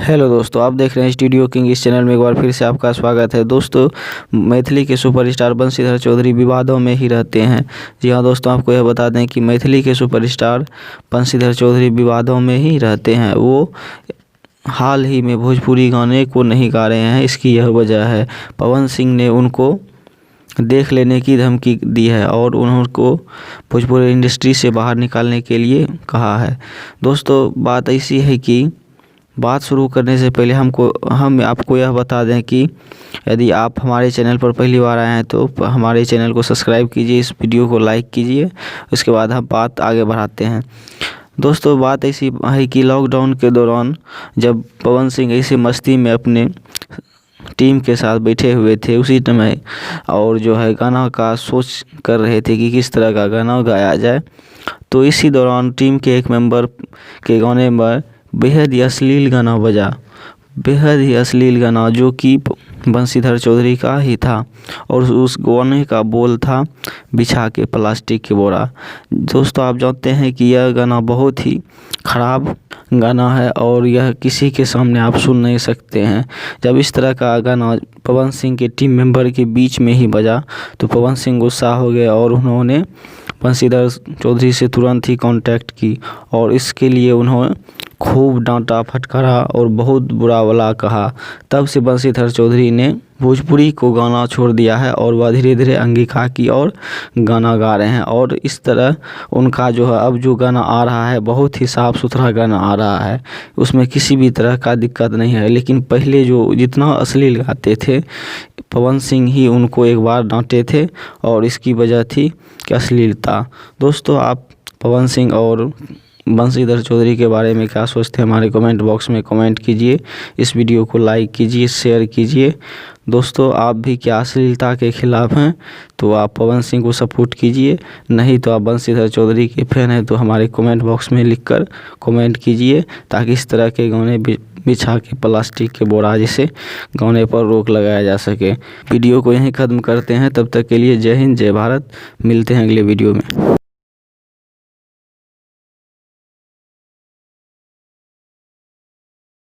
Hello दोस्तों, आप देख रहे हैं स्टूडियो किंग। इस चैनल में एक बार फिर से आपका स्वागत है। दोस्तों, मैथिली के सुपरस्टार बंशीधर चौधरी विवादों में ही रहते हैं। जी हाँ दोस्तों, आपको यह बता दें कि मैथिली के सुपरस्टार बंशीधर चौधरी विवादों में ही रहते हैं। वो हाल ही में भोजपुरी गाने को नहीं गा रहे हैं। इसकी यह वजह है, पवन सिंह ने उनको देख लेने की धमकी दी है और उनको भोजपुरी इंडस्ट्री से बाहर निकालने के लिए कहा है। दोस्तों, बात ऐसी है कि बात शुरू करने से पहले हम आपको यह बता दें कि यदि आप हमारे चैनल पर पहली बार आए हैं तो हमारे चैनल को सब्सक्राइब कीजिए, इस वीडियो को लाइक कीजिए। उसके बाद हम बात आगे बढ़ाते हैं। दोस्तों, बात ऐसी है कि लॉकडाउन के दौरान जब पवन सिंह ऐसे मस्ती में अपने टीम के साथ बैठे हुए थे उसी समय, और जो है गाना का सोच कर रहे थे कि किस तरह का गाना गाया जाए, तो इसी दौरान टीम के एक मेंबर के गाने में बेहद ही अश्लील गाना बजा। बेहद ही अश्लील गाना जो कि बंशीधर चौधरी का ही था, और उस गाने का बोल था बिछा के प्लास्टिक के बोरा। दोस्तों, आप जानते हैं कि यह गाना बहुत ही ख़राब गाना है और यह किसी के सामने आप सुन नहीं सकते हैं। जब इस तरह का गाना पवन सिंह के टीम मेंबर के बीच में ही बजा तो पवन सिंह गुस्सा हो गए और उन्होंने बंशीधर चौधरी से तुरंत ही कांटेक्ट की और इसके लिए उन्होंने खूब डांटा, फटकारा और बहुत बुरा भला कहा। तब से बंशीधर चौधरी ने भोजपुरी को गाना छोड़ दिया है और वह धीरे धीरे अंगिका की और गाना गा रहे हैं। और इस तरह उनका जो है अब जो गाना आ रहा है बहुत ही साफ़ सुथरा गाना आ रहा है, उसमें किसी भी तरह का दिक्कत नहीं है। लेकिन पहले जो जितना अश्लील गाते थे, पवन सिंह ही उनको एक बार डांटे थे और इसकी वजह थी कि अश्लीलता। दोस्तों, आप पवन सिंह और बंशीधर चौधरी के बारे में क्या सोचते हैं, हमारे कमेंट बॉक्स में कमेंट कीजिए। इस वीडियो को लाइक कीजिए, शेयर कीजिए। दोस्तों, आप भी क्या अश्लीलता के खिलाफ़ हैं तो आप पवन सिंह को सपोर्ट कीजिए, नहीं तो आप बंशीधर चौधरी के फैन हैं तो हमारे कमेंट बॉक्स में लिखकर कमेंट कीजिए, ताकि इस तरह के गाने बिछा के प्लास्टिक के बोरा जैसे गाने पर रोक लगाया जा सके। वीडियो को यहीं ख़त्म करते हैं। तब तक के लिए जय हिंद, जय भारत। मिलते हैं अगले वीडियो में।